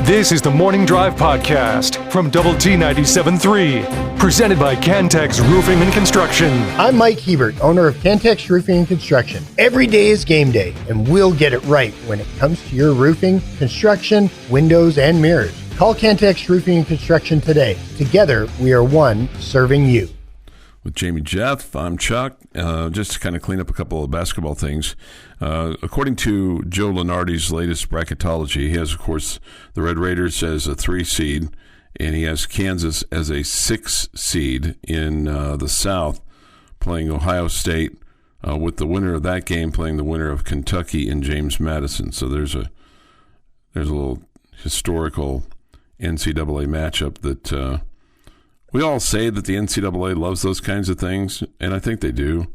This is the Morning Drive Podcast from Double T 97.3, presented by Cantex Roofing and Construction. I'm Mike Hebert, owner of Cantex Roofing and Construction. Every day is game day, and we'll get it right when it comes to your roofing, construction, windows, and mirrors. Call Cantex Roofing and Construction today. Together, we are one serving you. With Jamie Jeff, I'm Chuck. Just to kind of clean up a couple of basketball things. According to Joe Lunardi's latest bracketology, he has, of course, the Red Raiders as a 3 seed, and he has Kansas as a 6 seed in the South, playing Ohio State, with the winner of that game playing the winner of Kentucky and James Madison. So there's a little historical NCAA matchup that we all say that the NCAA loves those kinds of things, and I think they do.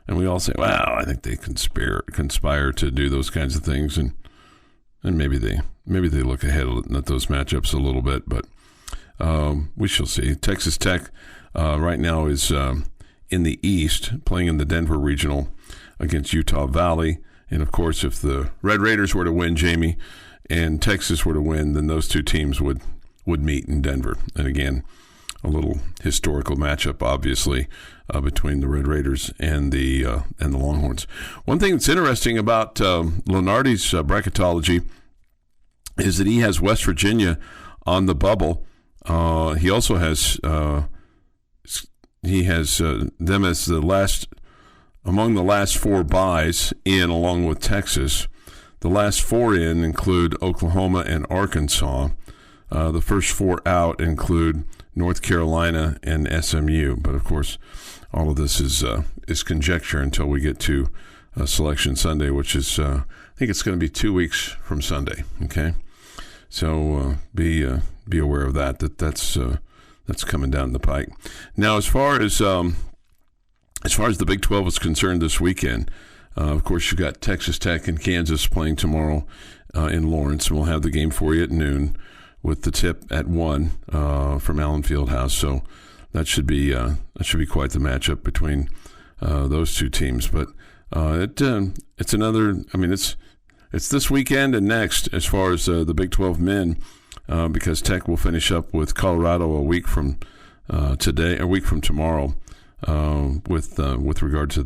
And we all say, "Wow, I think they conspire to do those kinds of things," and maybe they look ahead at those matchups a little bit, but we shall see. Texas Tech right now is in the East, playing in the Denver Regional against Utah Valley, and of course, if the Red Raiders were to win, Jamie, and Texas were to win, then those two teams would meet in Denver, and again, a little historical matchup, obviously, between the Red Raiders and the Longhorns. One thing that's interesting about Lunardi's bracketology is that he has West Virginia on the bubble. He also has them as among the last 4 byes in, along with Texas. The last 4 in include Oklahoma and Arkansas. The first 4 out include North Carolina and SMU, but of course, all of this is conjecture until we get to Selection Sunday, which is I think it's going to be 2 weeks from Sunday. Okay, so be aware of that's coming down the pike. Now, as far as the Big 12 is concerned this weekend, of course, you've got Texas Tech and Kansas playing tomorrow in Lawrence, and we'll have the game for you at noon, with the tip at 1 from Allen Fieldhouse. So that should be quite the matchup between those two teams. But it's another. I mean, it's this weekend and next as far as the Big 12 men, because Tech will finish up with Colorado a week from tomorrow. With regard to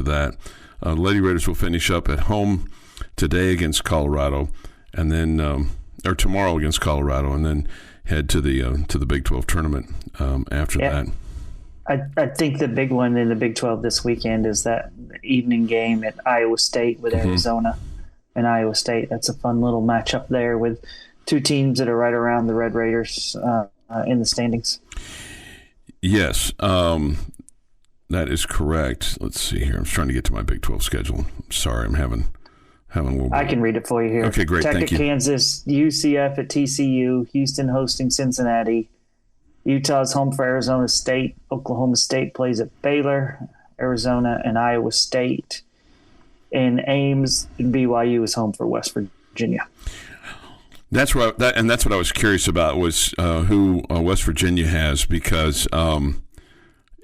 that, Lady Raiders will finish up at home today against Colorado, and then. Or tomorrow against Colorado, and then head to the Big 12 tournament after that. I think the big one in the Big 12 this weekend is that evening game at Iowa State with Arizona and Iowa State. That's a fun little matchup there with two teams that are right around the Red Raiders in the standings. Yes, that is correct. Let's see here. I'm trying to get to my Big 12 schedule. Sorry, I'm having a little bit. I can read it for you here. Okay, great. Tech Thank at you. Kansas, UCF at TCU, Houston hosting Cincinnati, Utah's home for Arizona State, Oklahoma State plays at Baylor, Arizona and Iowa State, and Ames and BYU is home for West Virginia. That's what I was curious about was who West Virginia has, because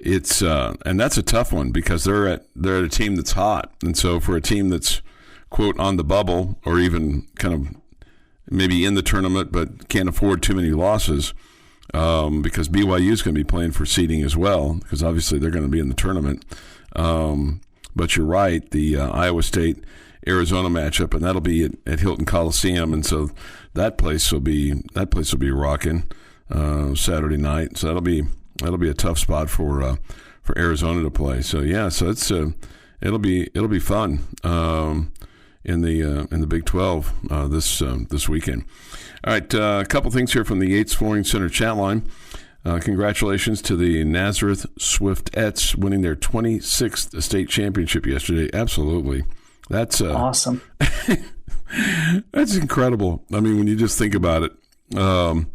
it's and that's a tough one because they're at a team that's hot, and so for a team that's quote on the bubble or even kind of maybe in the tournament but can't afford too many losses, because BYU is going to be playing for seeding as well, because obviously they're going to be in the tournament. But you're right, the Iowa State Arizona matchup, and that'll be at Hilton Coliseum, and so that place will be rocking Saturday night. So that'll be a tough spot for Arizona to play. So yeah, so it's it'll be fun in the Big 12 this weekend. All right, a couple things here from the Yates Flooring Center chat line. Congratulations to the Nazareth Swiftettes winning their 26th state championship yesterday. Absolutely. That's awesome. That's incredible. I mean, when you just think about it, the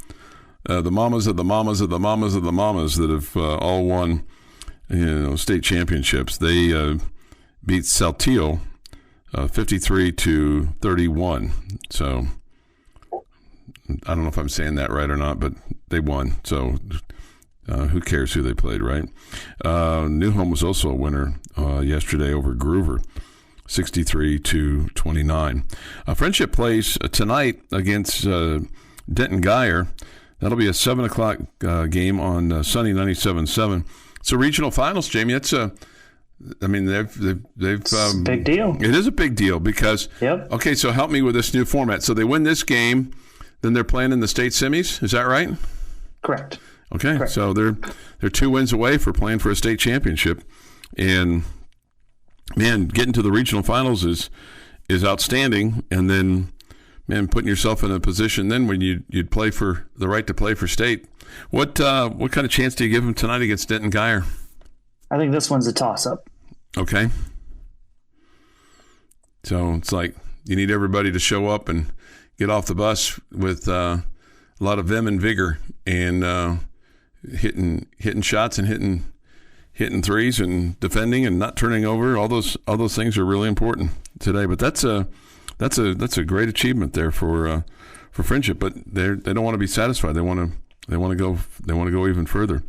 mamas of the mamas of the mamas of the mamas that have all won, state championships. They beat Saltillo 53-31. So I don't know if I'm saying that right or not, but they won. So who cares who they played, right? New Home was also a winner yesterday over Groover. 63-29. Friendship plays tonight against Denton Guyer. That'll be a 7 o'clock game on Sunny 97.7. It's a regional finals, Jamie. It's a, I mean, they've big deal. It is a big deal because, Yep. Okay, so help me with this new format. So they win this game, then they're playing in the state semis. Is that right? Correct. Okay, Correct. so they're 2 wins away for playing for a state championship, and man, getting to the regional finals is outstanding. And then, man, putting yourself in a position then when you'd play for the right to play for state. What kind of chance do you give them tonight against Denton Guyer? I think this one's a toss-up. Okay, so it's like you need everybody to show up and get off the bus with a lot of vim and vigor and hitting shots and hitting threes and defending and not turning over. All those things are really important today. But that's a great achievement there for Friendship. But they don't want to be satisfied. They want to go even further.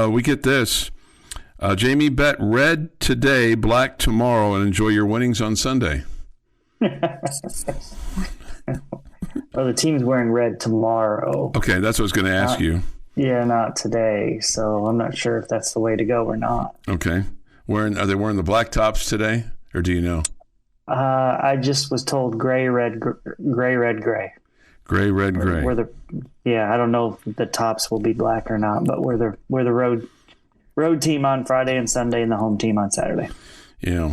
We get this. Jamie, bet red today, black tomorrow, and enjoy your winnings on Sunday. Well, the team's wearing red tomorrow. Okay, that's what I was going to ask you. Yeah, not today. So I'm not sure if that's the way to go or not. Okay. Are they wearing the black tops today, or do you know? I just was told gray, red, gray. Gray, red, gray. I don't know if the tops will be black or not, but we're the road team on Friday and Sunday and the home team on Saturday. Yeah.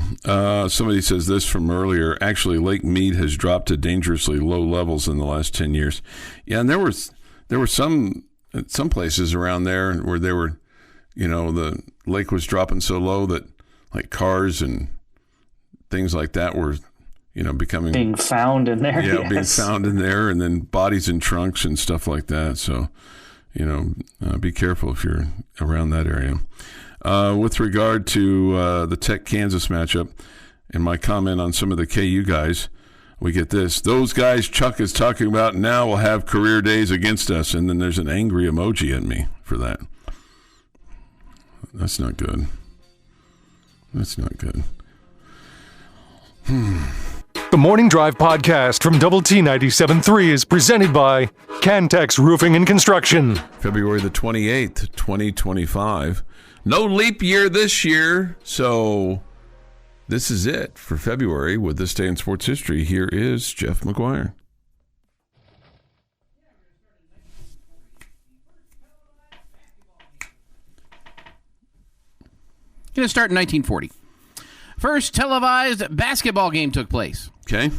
Somebody says this from earlier. Actually, Lake Mead has dropped to dangerously low levels in the last 10 years. Yeah, and there were some places around there where they were, the lake was dropping so low that like cars and things like that were, being found in there. Yeah, yes. Being found in there, and then bodies in trunks and stuff like that. So, be careful if you're around that area. With regard to the Tech-Kansas matchup and my comment on some of the KU guys, we get this. Those guys Chuck is talking about now will have career days against us. And then there's an angry emoji at me for that. That's not good. The Morning Drive podcast from Double T 97.3 is presented by Cantex Roofing and Construction. February the 28th, 2025. No leap year this year, so this is it for February with This Day in Sports History. Here is Jeff McGuire. Going to start in 1940. First televised basketball game took place. Okay.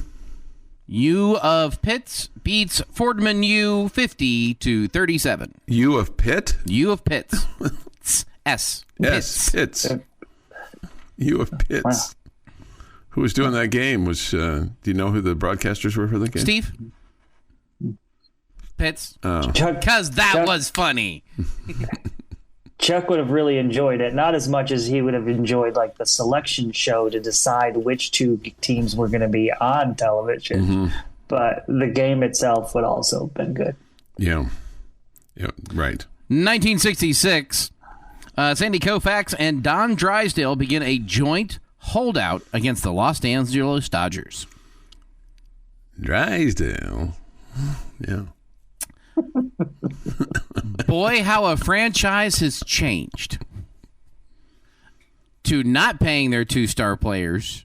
U of Pitts beats Fordham U 50-37. U of Pitt? U of Pitts. S. Yes, Pitts. U of Pitts. Wow. Who was doing that game? Do you know who the broadcasters were for the game? Steve Pitts. Oh. Because that was funny. Chuck would have really enjoyed it, not as much as he would have enjoyed like the selection show to decide which two teams were going to be on television. Mm-hmm. But the game itself would also have been good. Yeah, right. 1966, Sandy Koufax and Don Drysdale begin a joint holdout against the Los Angeles Dodgers. Drysdale? Yeah. Boy, how a franchise has changed. To not paying their two-star players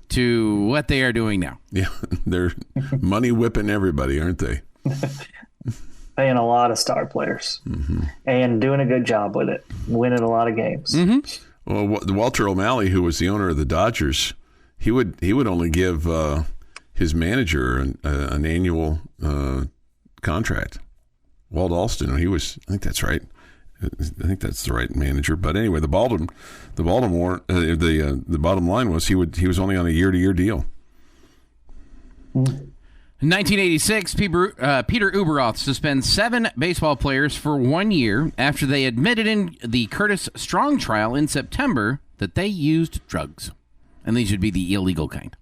to what they are doing now. Yeah, they're money whipping everybody, aren't they? Paying a lot of star players and doing a good job with it, winning a lot of games. Mm-hmm. Well, Walter O'Malley, who was the owner of the Dodgers, he would only give his manager an annual contract. Walt Alston, I think that's right. I think that's the right manager. But anyway, the bottom line was he was only on a year-to-year deal. In 1986, Peter Ueberroth suspends 7 baseball players for 1 year after they admitted in the Curtis Strong trial in September that they used drugs. And these would be the illegal kind.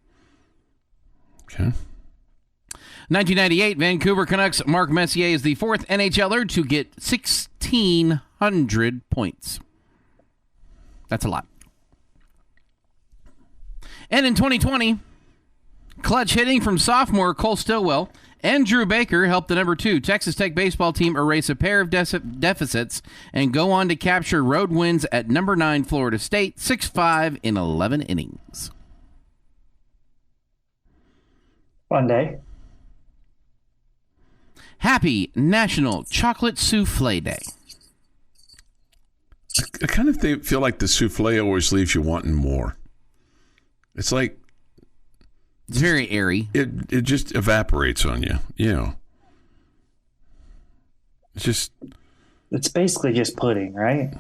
Okay. 1998, Vancouver Canucks Mark Messier is the 4th NHLer to get 1,600 points. That's a lot. And in 2020, clutch hitting from sophomore Cole Stillwell and Drew Baker helped the number 2 Texas Tech baseball team erase a pair of deficits and go on to capture road wins at number 9 Florida State, 6-5 in 11 innings. One day. Happy National Chocolate Souffle Day. I kind of feel like the souffle always leaves you wanting more. It's like it's very airy. It just evaporates on you. You know. It's basically just pudding, right?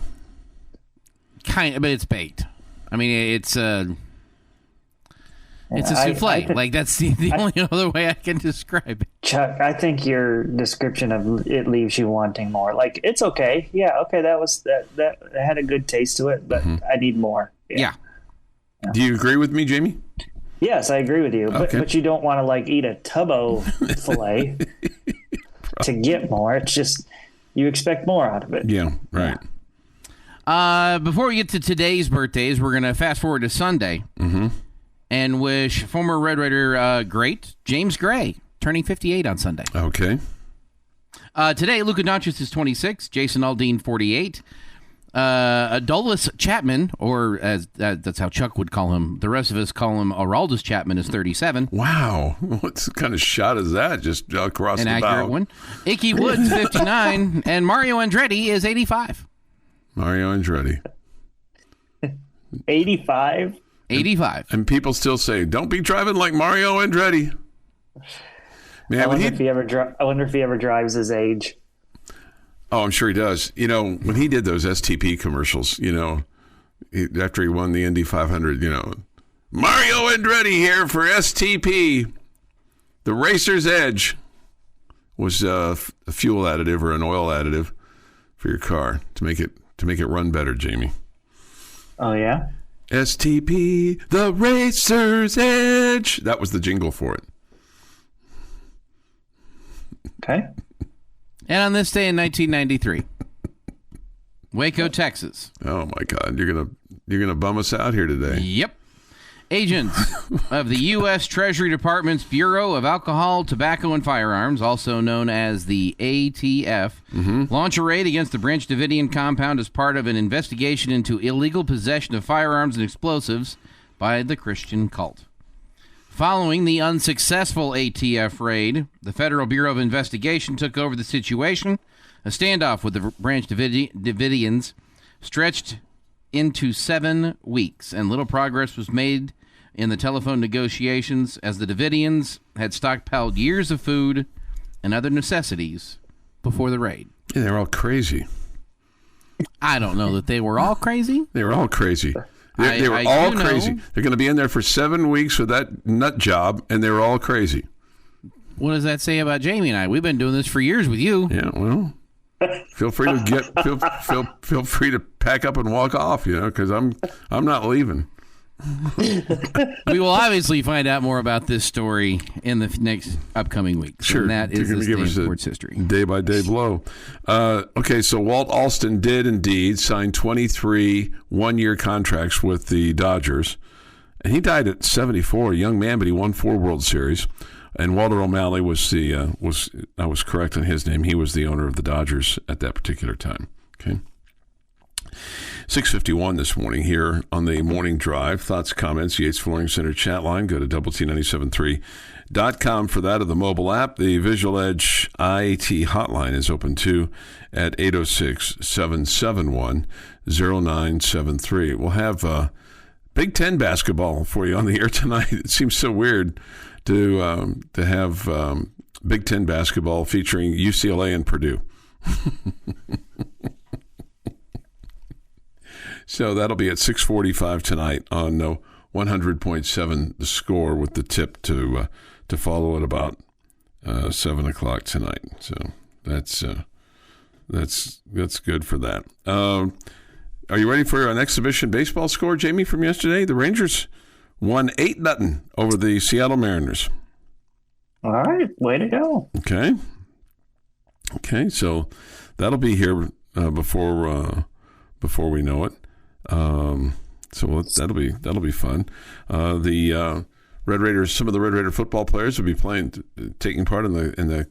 Kind of, but it's baked. I mean, it's a souffle. That's the only other way I can describe it. Chuck, I think your description of it leaves you wanting more. Like, it's okay. Yeah, okay, that had a good taste to it, but I need more. Yeah. Do you agree with me, Jamie? Yes, I agree with you. Okay. But you don't want to like eat a tubbo fillet to get more. It's just you expect more out of it. Yeah, right. Before we get to today's birthdays, we're going to fast forward to Sunday and wish former Red Raider great James Gray turning 58 on Sunday. Okay. Today, Luka Doncic is 26, Jason Aldean 48. Adolis Chapman, or as that's how Chuck would call him, the rest of us call him Aroldis Chapman, is 37. Wow. What kind of shot is that? Just across An the bow. accurate one. Icky Woods, 59. And Mario Andretti is 85. Mario Andretti. 85? 85. And people still say, don't be driving like Mario Andretti. Man, I wonder if he ever drives his age. Oh, I'm sure he does. You know, when he did those STP commercials, you know, after he won the Indy 500, you know, Mario Andretti here for STP. The Racer's Edge was a fuel additive or an oil additive for your car to make it run better, Jamie. Oh, yeah? STP, the Racer's Edge. That was the jingle for it. Okay. And on this day in 1993, Waco, Texas. Oh my God, you're gonna bum us out here today. Yep. Agents of the U.S. Treasury Department's Bureau of Alcohol, Tobacco, and Firearms, also known as the ATF, launch a raid against the Branch Davidian compound as part of an investigation into illegal possession of firearms and explosives by the Christian cult. Following the unsuccessful ATF raid, the Federal Bureau of Investigation took over the situation. A standoff with the Branch Davidians stretched into 7 weeks, and little progress was made in the telephone negotiations as the Davidians had stockpiled years of food and other necessities before the raid. Yeah, they're all crazy. I don't know that they were all crazy. They were all crazy. They were all crazy. They're going to be in there for 7 weeks with that nut job, and they were all crazy. What does that say about Jamie and I? We've been doing this for years with you. Yeah, well, feel free to feel free to pack up and walk off, you know, because I'm not leaving. We will obviously find out more about this story in the next upcoming weeks. Sure. And that is this day in sports history. Day-by-day blow. Okay, so Walt Alston did indeed sign 23 one-year contracts with the Dodgers. And he died at 74, a young man, but he won 4 World Series. And Walter O'Malley was I was correct on his name. He was the owner of the Dodgers at that particular time. Okay. 6:51 this morning here on the Morning Drive. Thoughts, comments, Yates Flooring Center chat line. Go to WT973.com for that, of the mobile app. The Visual Edge IAT hotline is open too at 806-771-0973. We'll have Big Ten basketball for you on the air tonight. It seems so weird to have Big Ten basketball featuring UCLA and Purdue. So that'll be at 6:45 tonight on 100.7 The Score, with the tip to follow at about 7 o'clock tonight. So that's good for that. Are you ready for an exhibition baseball score, Jamie, from yesterday? The Rangers won 8-0 over the Seattle Mariners. All right, way to go. Okay, so that'll be here before we know it. So that'll be fun. The Red Raiders, some of the Red Raider football players will be taking part in the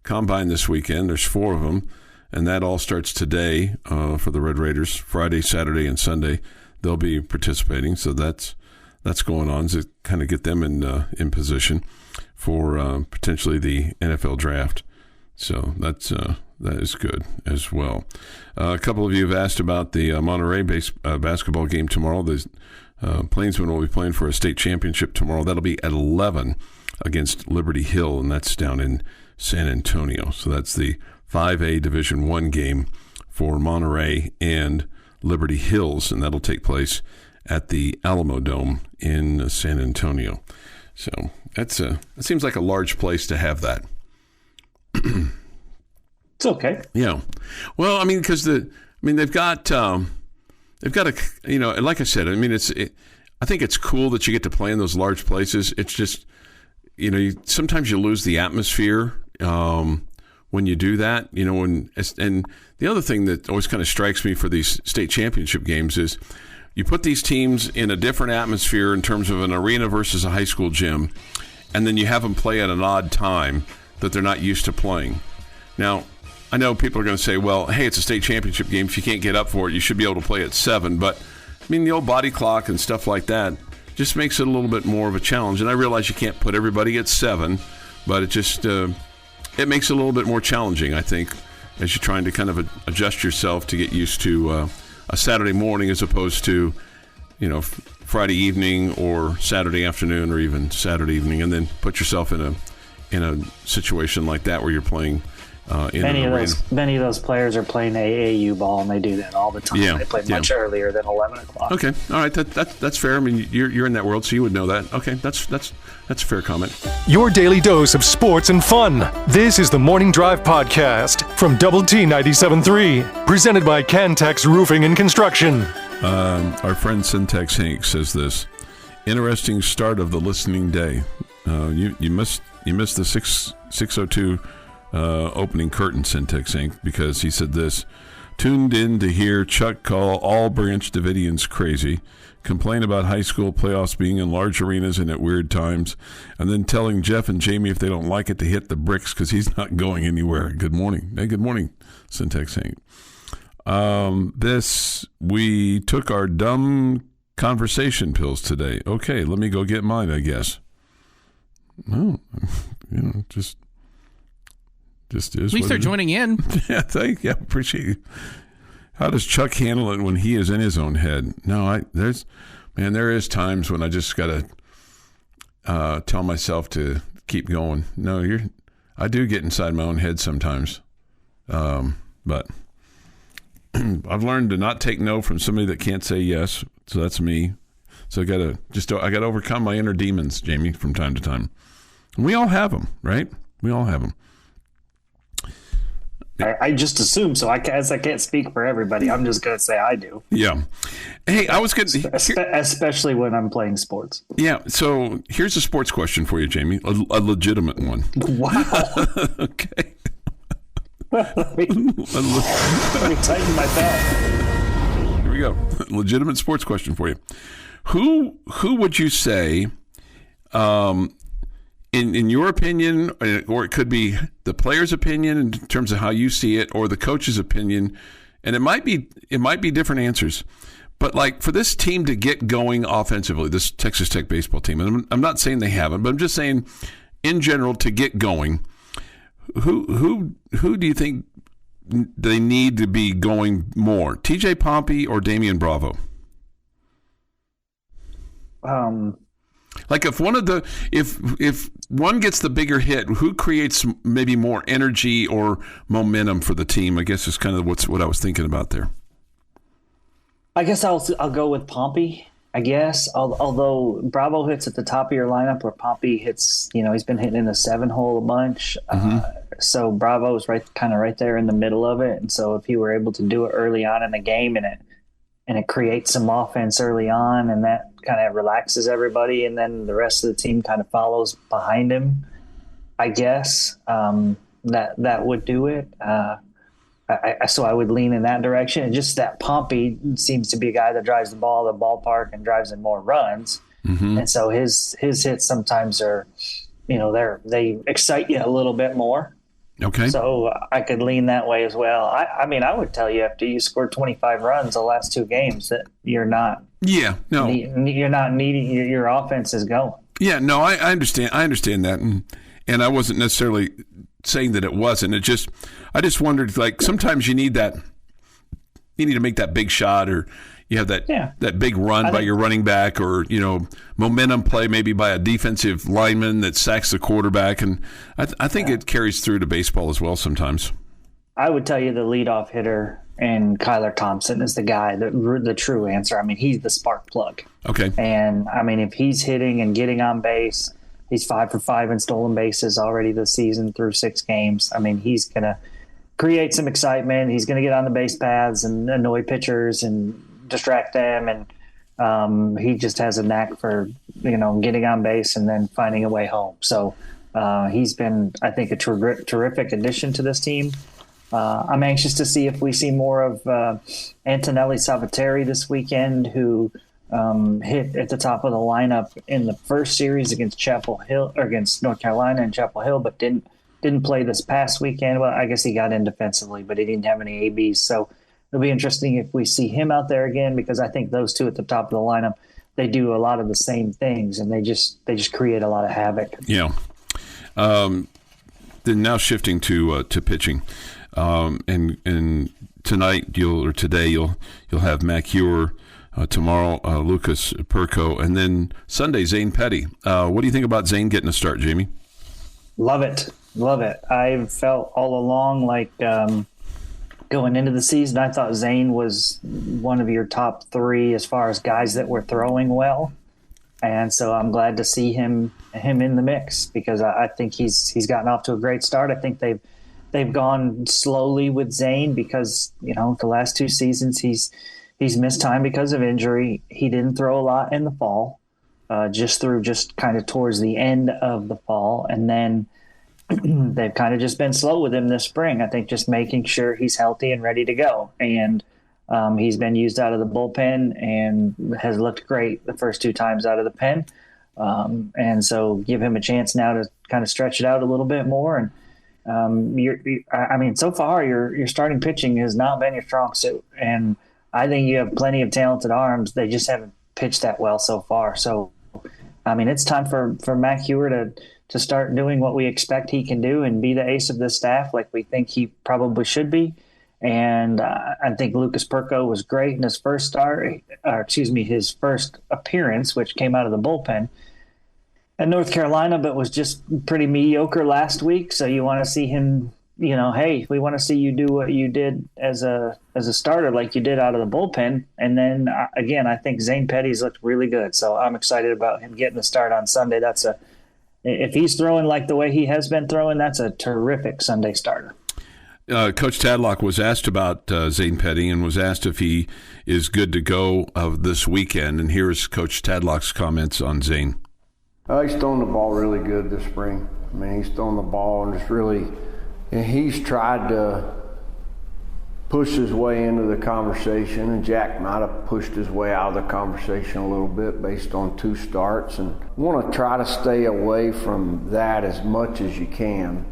combine this weekend. There's 4 of them, and that all starts today for the Red Raiders. Friday, Saturday, and Sunday they'll be participating. So that's going on to kind of get them in position for potentially the NFL draft. So that is good as well. A couple of you have asked about the Monterey basketball game tomorrow. The Plainsmen will be playing for a state championship tomorrow. That'll be at 11 against Liberty Hill, and that's down in San Antonio. So that's the 5A Division I game for Monterey and Liberty Hills, and that'll take place at the Alamo Dome in San Antonio. So it seems like a large place to have that. It's okay. Yeah. Well, I mean, because they've got a, like I said, I mean, I think it's cool that you get to play in those large places. It's just, sometimes you lose the atmosphere when you do that. And the other thing that always kind of strikes me for these state championship games is you put these teams in a different atmosphere in terms of an arena versus a high school gym, and then you have them play at an odd time that they're not used to playing. Now, I know people are going to say, well, hey, it's a state championship game. If you can't get up for it, you should be able to play at 7. But, I mean, the old body clock and stuff like that just makes it a little bit more of a challenge. And I realize you can't put everybody at 7, but it just it makes it a little bit more challenging, I think, as you're trying to kind of adjust yourself to get used to a Saturday morning as opposed to, Friday evening or Saturday afternoon or even Saturday evening, and then put yourself in a situation like that where you're playing many of those players are playing AAU ball, and they do that all the time. They play much earlier than 11 o'clock. Okay, all right, that's fair. I mean, you're in that world, so you would know that. Okay, that's a fair comment. Your daily dose of sports and fun. This is the Morning Drive Podcast from Double T 97.3, presented by Cantex Roofing and Construction. Our friend Syntax Hank says this: interesting start of the listening day. You missed the 6:02 opening curtain, Syntax Hank, because he said this: tuned in to hear Chuck call all Branch Davidians crazy, complain about high school playoffs being in large arenas and at weird times, and then telling Jeff and Jamie if they don't like it to hit the bricks because he's not going anywhere. Good morning. Hey, good morning, Syntax Hank. We took our dumb conversation pills today. Okay, let me go get mine, I guess. No, just is. At least they're joining in. Yeah, appreciate you. How does Chuck handle it when he is in his own head? No, there is times when I just gotta tell myself to keep going. No, I do get inside my own head sometimes, but I've learned to not take no from somebody that can't say yes. So that's me. So I gotta overcome my inner demons, Jamie, from time to time. And we all have them, right? We all have them. I just assume so. I can't speak for everybody. I'm just going to say I do. Yeah. Hey, I was going to... Especially when I'm playing sports. Yeah. So here's a sports question for you, Jamie. A legitimate one. Wow. Okay. Let me tighten my belt. Here we go. Legitimate sports question for you. Who would you say... In your opinion, or it could be the player's opinion in terms of how you see it, or the coach's opinion, and it might be different answers. But like for this team to get going offensively, this Texas Tech baseball team, and I'm not saying they haven't, but I'm just saying in general to get going, who do you think they need to be going more? TJ Pompey or Damian Bravo? Like if one gets the bigger hit, who creates maybe more energy or momentum for the team? I guess is kind of what I was thinking about there. I guess I'll go with Pompey. I guess although Bravo hits at the top of your lineup, where Pompey hits, he's been hitting in the 7-hole a bunch. So Bravo is right there in the middle of it. And so if he were able to do it early on in the game and it creates some offense early on, and that kind of relaxes everybody, and then the rest of the team kind of follows behind him, I guess that would do it. So I would lean in that direction. And just that Pompey seems to be a guy that drives the ball to the ballpark and drives in more runs. Mm-hmm. And so his hits sometimes are, they excite you a little bit more. Okay. So I could lean that way as well. I mean, I would tell you after you scored 25 runs the last 2 games that you're not. Yeah. No. You're not needing your offense is going. Yeah. No. I understand. I understand that, and I wasn't necessarily saying that it wasn't. I just wondered, like, sometimes you need that. You need to make that big shot, or you have that big run by your running back, or momentum play maybe by a defensive lineman that sacks the quarterback, and I think it carries through to baseball as well sometimes. I would tell you the leadoff hitter and Kyler Thompson is the guy, the true answer. I mean, he's the spark plug. Okay. And I mean, if he's hitting and getting on base, he's 5 for 5 in stolen bases already this season through 6 games. I mean, he's gonna create some excitement. He's gonna get on the base paths and annoy pitchers and distract them, and he just has a knack for getting on base and then finding a way home. So he's been, I think, a terrific addition to this team. I'm anxious to see if we see more of Antonelli Salvatore this weekend, who hit at the top of the lineup in the first series against North Carolina and Chapel Hill, but didn't play this past weekend. Well, I guess he got in defensively, but he didn't have any ABs. So it'll be interesting if we see him out there again, because I think those two at the top of the lineup, they do a lot of the same things, and they just create a lot of havoc. Yeah. Then now shifting to pitching, and tonight today you'll have Mac Hewer, tomorrow Lucas Perko, and then Sunday Zane Petty. What do you think about Zane getting a start, Jamie? Love it. I've felt all along like. Going into the season, I thought Zane was one of your top 3 as far as guys that were throwing well, and so I'm glad to see him in the mix, because I think he's gotten off to a great start. I think they've gone slowly with Zane because the last 2 seasons he's missed time because of injury. He didn't throw a lot in the fall, just kind of towards the end of the fall, and then they've kind of just been slow with him this spring. I think just making sure he's healthy and ready to go. And he's been used out of the bullpen and has looked great the first 2 times out of the pen. And so give him a chance now to kind of stretch it out a little bit more. And so far your starting pitching has not been your strong suit. And I think you have plenty of talented arms. They just haven't pitched that well so far. So, I mean, it's time for Mac Hewer to start doing what we expect he can do and be the ace of the staff like we think he probably should be. And I think Lucas Perko was great in his first his first appearance, which came out of the bullpen at North Carolina, but was just pretty mediocre last week. So you want to see him, hey, we want to see you do what you did as a starter, like you did out of the bullpen. And then again, I think Zane Petty's looked really good. So I'm excited about him getting the start on Sunday. If he's throwing like the way he has been throwing, that's a terrific Sunday starter. Coach Tadlock was asked about Zane Petty and was asked if he is good to go this weekend. And here's Coach Tadlock's comments on Zane. He's throwing the ball really good this spring. I mean, he's throwing the ball and just really, and he's tried to push his way into the conversation, and Jack might have pushed his way out of the conversation a little bit based on 2 starts, and want to try to stay away from that as much as you can.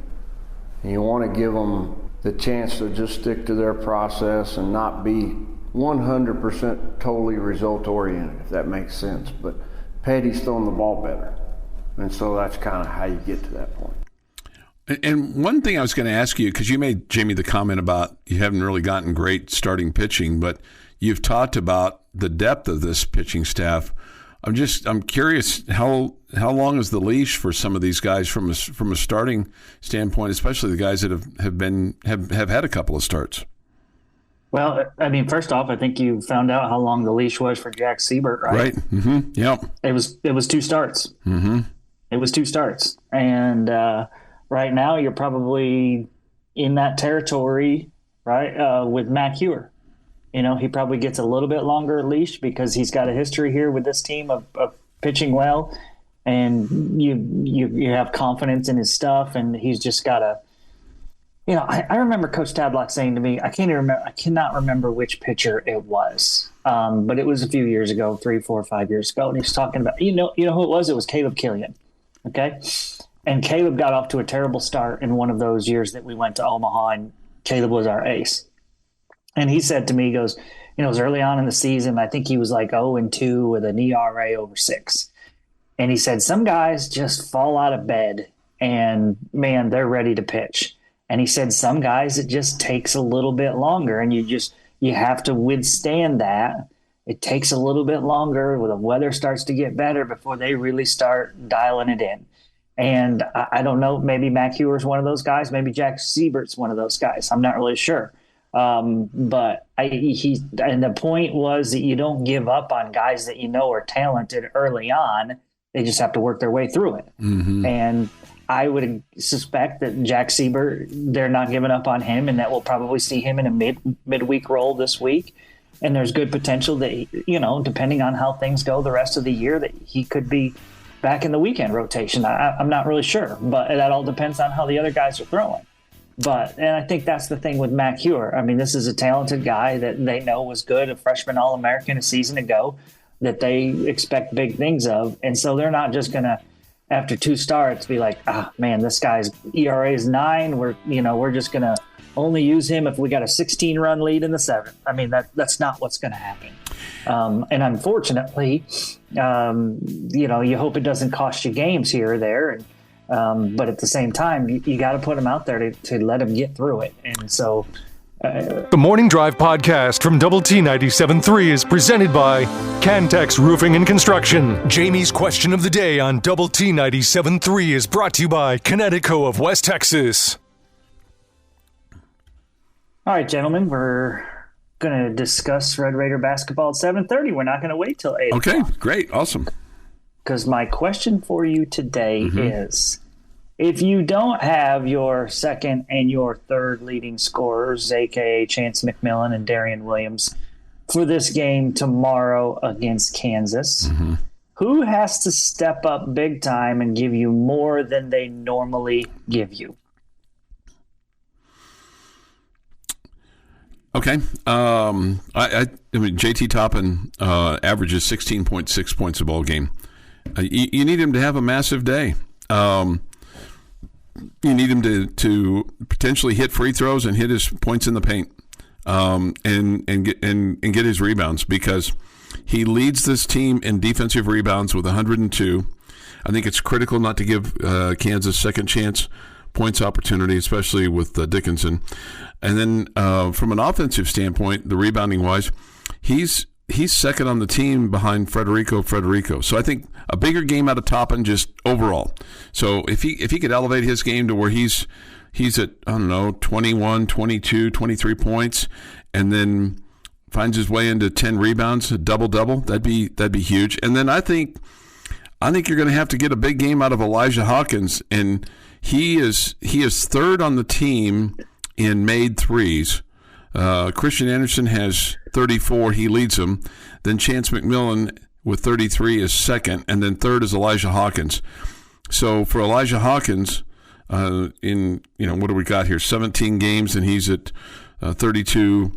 And you want to give them the chance to just stick to their process and not be 100% totally result oriented, if that makes sense. But Petty's throwing the ball better, and so that's kind of how you get to that point. And one thing I was going to ask you, because you made, Jamie, the comment about you haven't really gotten great starting pitching, but you've talked about the depth of this pitching staff. I'm curious, how long is the leash for some of these guys from a starting standpoint, especially the guys that have had a couple of starts? Well, I mean, first off, I think you found out how long the leash was for Jack Siebert, right? Right. Mm-hmm. Yep. It was 2 starts. Mm-hmm. It was 2 starts, and right now you're probably in that territory, right? With Mac Hewer. He probably gets a little bit longer leash because he's got a history here with this team of pitching well, and you have confidence in his stuff, and he's just got to I remember Coach Tadlock saying to me, I cannot remember which pitcher it was, but it was a few years ago, 3, 4, 5 years ago, and he was talking about, you know who it was? It was Caleb Killian, okay? And Caleb got off to a terrible start in one of those years that we went to Omaha, and Caleb was our ace. And he said to me, he goes, it was early on in the season, I think he was like 0-2 with an ERA over 6. And he said, some guys just fall out of bed, and, man, they're ready to pitch. And he said some guys, it just takes a little bit longer, and you have to withstand that. It takes a little bit longer when the weather starts to get better before they really start dialing it in. And I don't know, maybe Mac Hewer's one of those guys. Maybe Jack Siebert's one of those guys. I'm not really sure. And the point was that you don't give up on guys that are talented early on. They just have to work their way through it. Mm-hmm. And I would suspect that Jack Siebert, they're not giving up on him, and that we'll probably see him in a midweek role this week. And there's good potential that, depending on how things go the rest of the year, that he could be back in the weekend rotation. I'm not really sure, but that all depends on how the other guys are throwing. And I think that's the thing with Mac Hewer. I mean, this is a talented guy that they know was good, a freshman All-American a season ago, that they expect big things of. And so they're not just going to, after 2 starts, be like, man, this guy's ERA is 9. We're just going to only use him if we got a 16-run lead in the 7th. I mean, that's not what's going to happen. And unfortunately, you hope it doesn't cost you games here or there. But at the same time, you got to put him out there to let him get through it. And so the Morning Drive podcast from Double T 97.3 is presented by Cantex Roofing and Construction. Jamie's question of the day on Double T 97.3 is brought to you by Connecticut of West Texas. All right, gentlemen, we're going to discuss Red Raider basketball at 7:30. We're not going to wait till 8 Okay, o'clock. great, awesome. Because my question for you today is, if you don't have your second and your third leading scorers, a.k.a. Chance McMillan and Darian Williams, for this game tomorrow against Kansas, who has to step up big time and give you more than they normally give you? Okay. I mean, JT Toppin averages 16.6 points a ball game. You need him to have a massive day. You need him to potentially hit free throws and hit his points in the paint, and get his rebounds, because he leads this team in defensive rebounds with 102. I think it's critical not to give Kansas second chance points opportunity, especially with Dickinson. And then from an offensive standpoint, the rebounding wise, he's second on the team behind Federico. So I think a bigger game out of Toppin just overall. So if he could elevate his game to where he's at, I don't know, 21, 22, 23 points, and then finds his way into 10 rebounds, a double-double, that'd be huge. And then I think you're going to have to get a big game out of Elijah Hawkins, and he is third on the team in made threes. Christian Anderson has 34. He leads them. Then Chance McMillan with 33 is second, and then third is Elijah Hawkins. So for Elijah Hawkins, what do we got here? 17 games, and he's at 32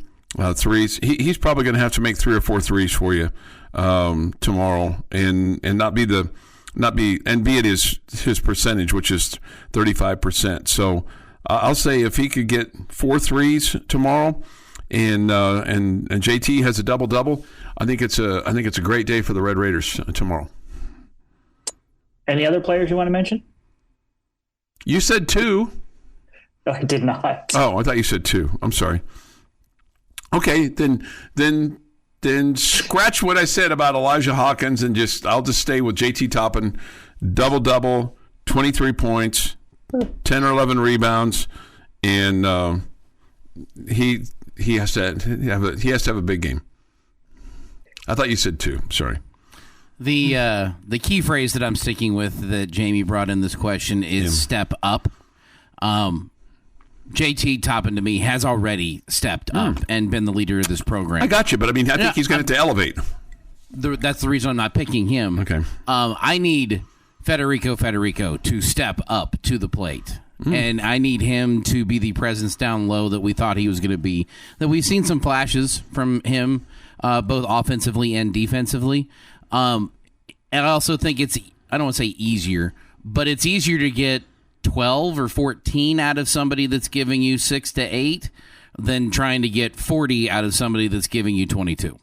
threes. He's probably going to have to make 3 or 4 threes for you tomorrow, and be at his percentage, which is 35%. So I'll say if he could get 4 threes tomorrow, and JT has a double-double, I think it's a great day for the Red Raiders tomorrow. Any other players you want to mention? You said 2. No, I did not. Oh, I thought you said 2. I'm sorry. Okay, then scratch what I said about Elijah Hawkins, and I'll just stay with JT Toppin, double-double, 23 points, 10 or 11 rebounds, and he has to have a big game. I thought you said 2. Sorry. The key phrase that I'm sticking with that Jamie brought in this question is step up. JT Toppin, to me, has already stepped up and been the leader of this program. I got you, but I think he's going to elevate. That's the reason I'm not picking him. Okay. I need Federico to step up to the plate. And I need him to be the presence down low that we thought he was going to be. That we've seen some flashes from him, both offensively and defensively. And I also think it's, I don't want to say easier, but it's easier to get 12 or 14 out of somebody that's giving you 6 to 8 than trying to get 40 out of somebody that's giving you 22.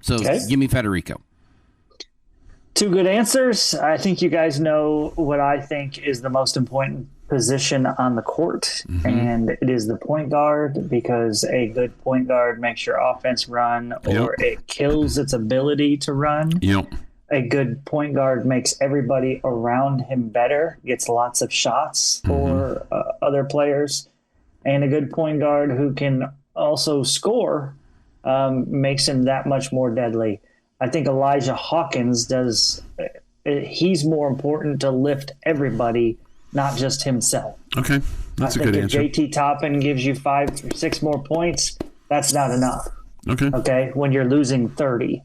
So give me Federico. Two good answers. I think you guys know what I think is the most important position on the court, and it is the point guard, because a good point guard makes your offense run, or it kills its ability to run. A good point guard makes everybody around him better, gets lots of shots for other players, and a good point guard who can also score makes him that much more deadly. I think Elijah Hawkins he's more important to lift everybody, not just himself. Okay, that's a good answer. If JT Toppin gives you 5 or 6 more points, that's not enough. Okay, when you're losing 30.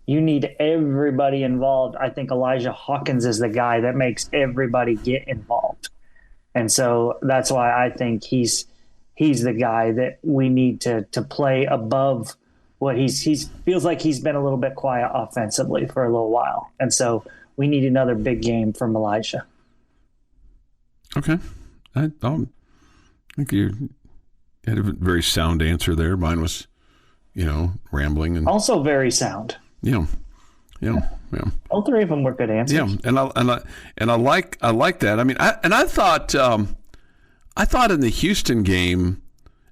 You need everybody involved. I think Elijah Hawkins is the guy that makes everybody get involved. And so that's why I think he's the guy that we need to play above what he's feels like he's been a little bit quiet offensively for a little while. And so we need another big game from Elijah. Okay. I think you had a very sound answer there. Mine was, rambling. And also very sound. Yeah. All three of them were good answers. Yeah, and I like that. I mean, I thought in the Houston game,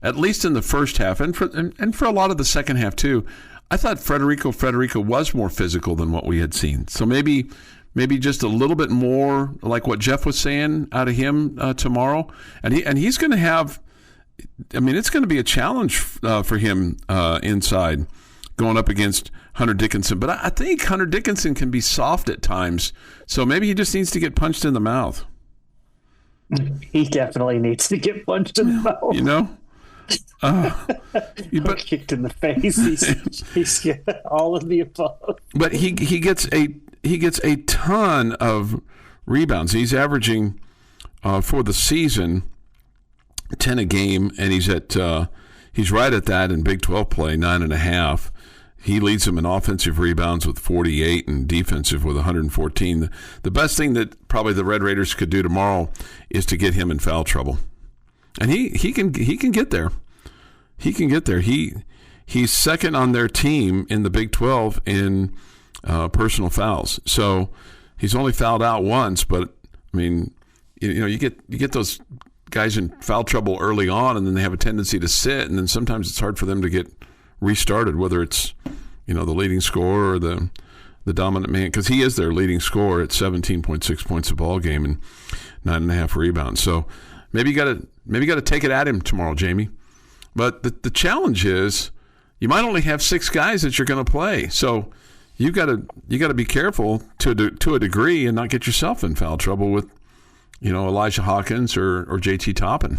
at least in the first half, and for a lot of the second half too, I thought Federico was more physical than what we had seen. So maybe just a little bit more like what Jeff was saying out of him tomorrow, and he's going to have. I mean, it's going to be a challenge for him inside, going up against Hunter Dickinson. But I think Hunter Dickinson can be soft at times, so maybe he just needs to get punched in the mouth. He definitely needs to get punched in the mouth. But kicked in the face. He's got all of the above. But he gets a ton of rebounds. He's averaging for the season 10 a game, and he's right at that in Big 12 play, 9.5. He leads them in offensive rebounds with 48 and defensive with 114. The best thing that probably the Red Raiders could do tomorrow is to get him in foul trouble. And he can get there. He can get there. He's second on their team in the Big 12 in personal fouls. So he's only fouled out once, but I mean, you get those guys in foul trouble early on, and then they have a tendency to sit, and then sometimes it's hard for them to get restarted, whether it's the leading scorer or the dominant man, because he is their leading scorer at 17.6 points a ball game and 9.5 rebounds. So maybe you got to take it at him tomorrow, Jamie. But the challenge is you might only have 6 guys that you're going to play, so you got to be careful to a degree and not get yourself in foul trouble with Elijah Hawkins or JT Toppin.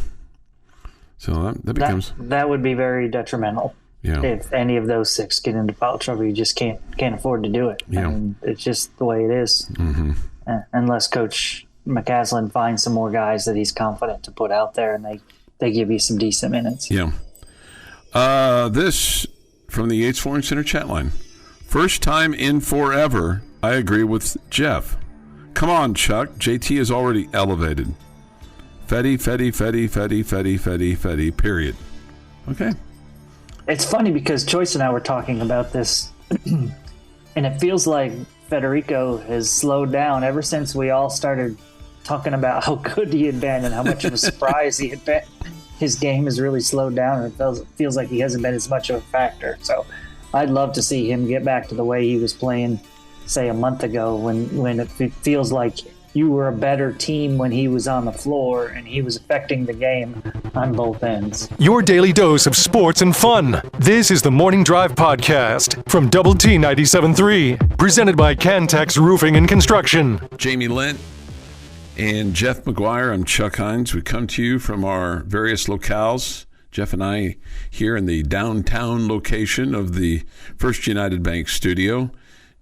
So that becomes that would be very detrimental. Yeah. If any of those 6 get into foul trouble, you just can't afford to do it. Yeah. And it's just the way it is. Mm-hmm. Unless Coach McCaslin finds some more guys that he's confident to put out there, and they give you some decent minutes. Yeah. This from the Yates Flooring Center chat line. First time in forever. I agree with Jeff. Come on, Chuck. JT is already elevated. Fetty, period. Okay. It's funny because Choice and I were talking about this, and it feels like Federico has slowed down ever since we all started talking about how good he had been and how much of a surprise he had been. His game has really slowed down, and it feels like he hasn't been as much of a factor. So I'd love to see him get back to the way he was playing, say, a month ago, when it feels like you were a better team when he was on the floor and he was affecting the game on both ends. Your daily dose of sports and fun. This is the Morning Drive Podcast from Double T 97.3, presented by Cantex Roofing and Construction. Jamie Lent and Jeff McGuire. I'm Chuck Heinz. We come to you from our various locales. Jeff and I here in the downtown location of the First United Bank studio.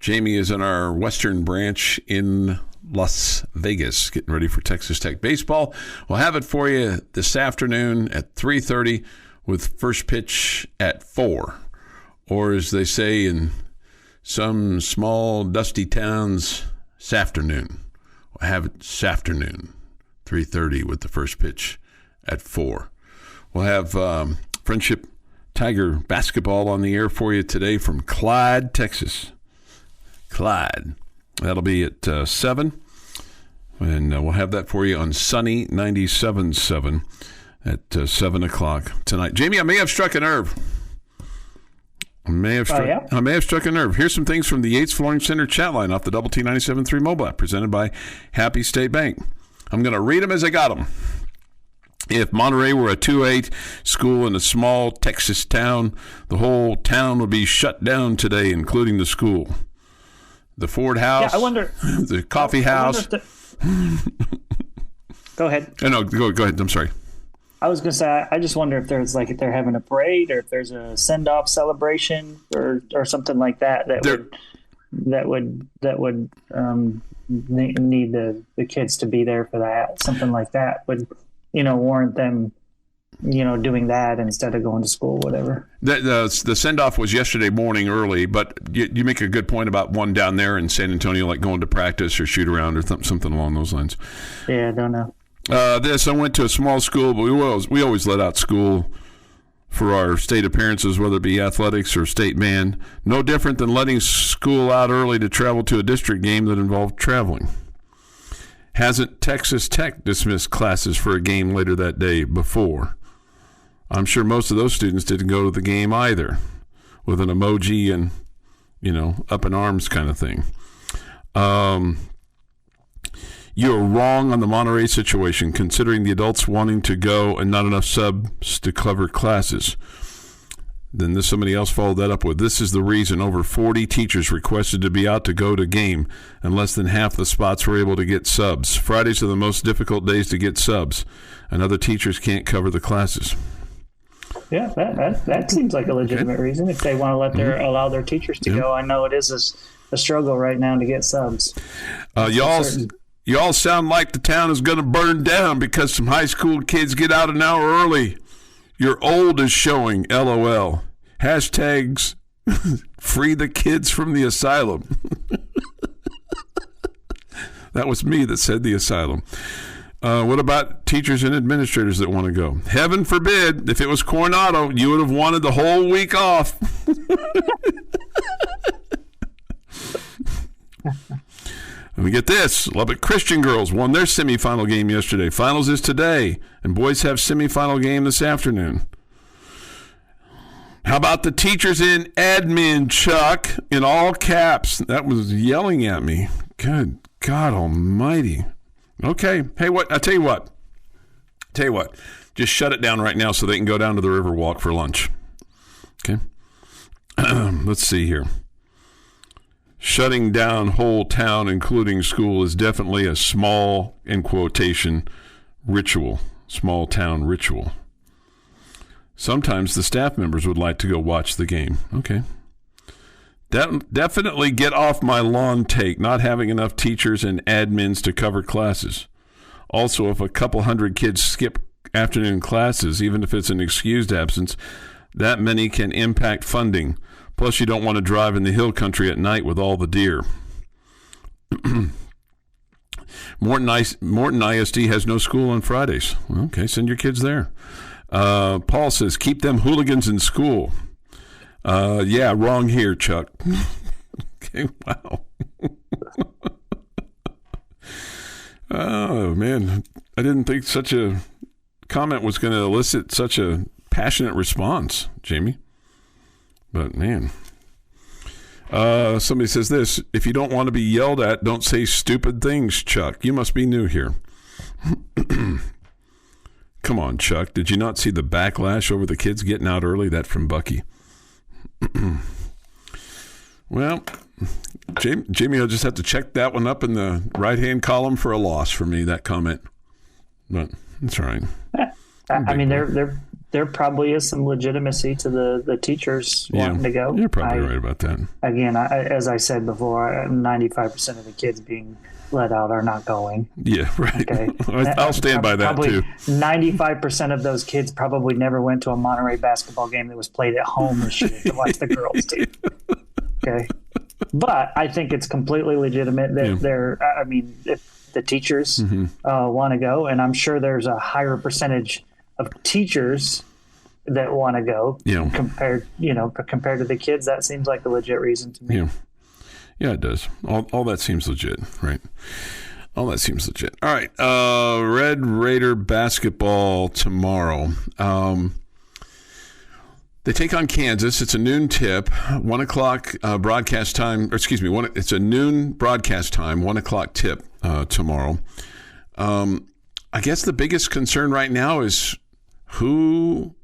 Jamie is in our western branch in Las Vegas, getting ready for Texas Tech baseball. We'll have it for you this afternoon at 3:30 with first pitch at 4. Or as they say in some small dusty towns, s'afternoon. We'll have it s'afternoon, 3:30 with the first pitch at 4. We'll have Friendship Tiger basketball on the air for you today from Clyde, Texas. Clyde. That'll be at 7. And we'll have that for you on Sunny 97.7 at 7 o'clock tonight. Jamie, I may have struck a nerve. I may have struck a nerve. Here's some things from the Yates Flooring Center chat line off the Double T 97.3 mobile app presented by Happy State Bank. I'm going to read them as I got them. If Monterey were a 2A school in a small Texas town, the whole town would be shut down today, including the school. The Ford House, I wonder, the coffee house. Go ahead. No, go ahead. I'm sorry. I was going to say, I just wonder if there's if they're having a parade or if there's a send-off celebration or something like that that would need the kids to be there for that. Something like that would, warrant them, doing that instead of going to school, whatever. The send-off was yesterday morning early, but you make a good point about one down there in San Antonio, like going to practice or shoot around or something along those lines. Yeah, I don't know. I went to a small school, but we always let out school for our state appearances, whether it be athletics or state band. No different than letting school out early to travel to a district game that involved traveling. Hasn't Texas Tech dismissed classes for a game later that day before? I'm sure most of those students didn't go to the game either, with an emoji and, up in arms kind of thing. You're wrong on the Monterey situation, considering the adults wanting to go and not enough subs to cover classes. Then somebody else followed that up with, this is the reason over 40 teachers requested to be out to go to game, and less than half the spots were able to get subs. Fridays are the most difficult days to get subs, and other teachers can't cover the classes. Yeah, that seems like a legitimate reason if they want to allow their teachers to go. I know it is a struggle right now to get subs. Y'all sound like the town is going to burn down because some high school kids get out an hour early. Your old is showing, LOL. Hashtags free the kids from the asylum. That was me that said the asylum. What about teachers and administrators that want to go? Heaven forbid, if it was Coronado, you would have wanted the whole week off. Let me get this. Lubbock Christian girls won their semifinal game yesterday. Finals is today, and boys have semifinal game this afternoon. How about the teachers in admin, Chuck, in all caps? That was yelling at me. Good God almighty. Okay. Hey, I'll tell you what. Just shut it down right now so they can go down to the Riverwalk for lunch. Okay. Let's see here. Shutting down whole town, including school, is definitely a small, in quotation, ritual. Small town ritual. Sometimes the staff members would like to go watch the game. Okay. Definitely get off my lawn take, not having enough teachers and admins to cover classes. Also, if a couple hundred kids skip afternoon classes, even if it's an excused absence, that many can impact funding. Plus, you don't want to drive in the hill country at night with all the deer. Morton ISD has no school on Fridays. Okay, send your kids there. Paul says, keep them hooligans in school. Yeah, wrong here, Chuck. Okay, wow. Oh, man. I didn't think such a comment was going to elicit such a passionate response, Jamie. But, man. Somebody says this, if you don't want to be yelled at, don't say stupid things, Chuck. You must be new here. Come on, Chuck. Did you not see the backlash over the kids getting out early? That from Bucky. Well, Jamie, I'll just have to check that one up in the right-hand column for a loss for me, that comment. But it's all right. I mean, they're there probably is some legitimacy to the teachers wanting to go. You're probably right about that. Again, as I said before, 95% of the kids being let out are not going. Yeah, right. Okay. I'll stand by that probably too. 95% of those kids probably never went to a Monterey basketball game that was played at home this year to watch the girls team. Okay. But I think it's completely legitimate that if the teachers want to go, and I'm sure there's a higher percentage of teachers that want to go compared to the kids, that seems like a legit reason to me. Yeah, it does. All that seems legit, right? All that seems legit. All right. Red Raider basketball tomorrow. They take on Kansas. It's a noon tip, 1 o'clock broadcast time. It's a noon broadcast time, 1 o'clock tip tomorrow. I guess the biggest concern right now is who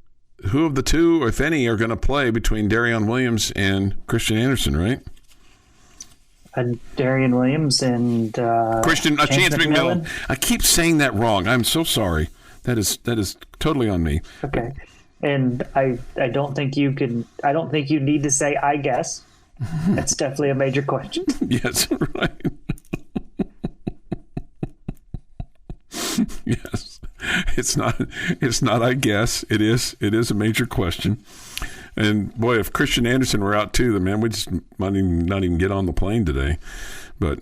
of the two, if any, are going to play between Darion Williams and Christian Anderson, right? Darion Williams and Chance McMillan. I keep saying that wrong. I'm so sorry. That is totally on me. Okay. And I don't think you need to say I guess. That's definitely a major question. Yes, right. Yes. It's not I guess. It is a major question. And boy, if Christian Anderson were out too, then man, we just might not even get on the plane today. But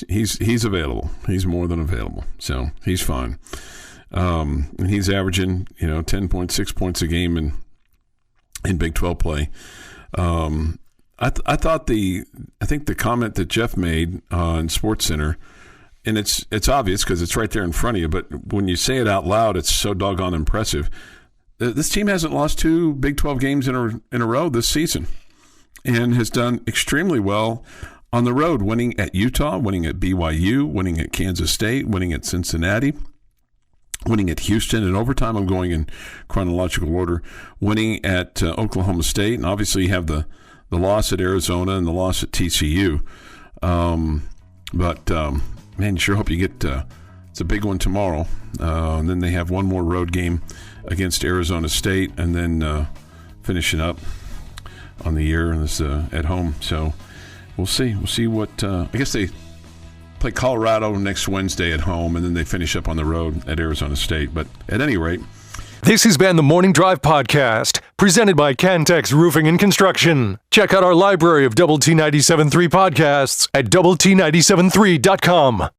he's available. He's more than available. So he's fine. And he's averaging, 10.6 points a game in Big 12 play. I think the comment that Jeff made on SportsCenter, and it's obvious because it's right there in front of you, but when you say it out loud, it's so doggone impressive. This team hasn't lost 2 Big 12 games in a row this season and has done extremely well on the road, winning at Utah, winning at BYU, winning at Kansas State, winning at Cincinnati, winning at Houston in overtime. I'm going in chronological order. Winning at Oklahoma State, and obviously you have the loss at Arizona and the loss at TCU. But man, you sure hope you get it's a big one tomorrow. And then they have one more road game against Arizona State, and then finishing up on the year and this at home. So we'll see. We'll see what I guess they play Colorado next Wednesday at home, and then they finish up on the road at Arizona State. But at any rate, this has been the Morning Drive Podcast, presented by Cantex Roofing and Construction. Check out our library of Double T 97.3 podcasts at doublet973.com.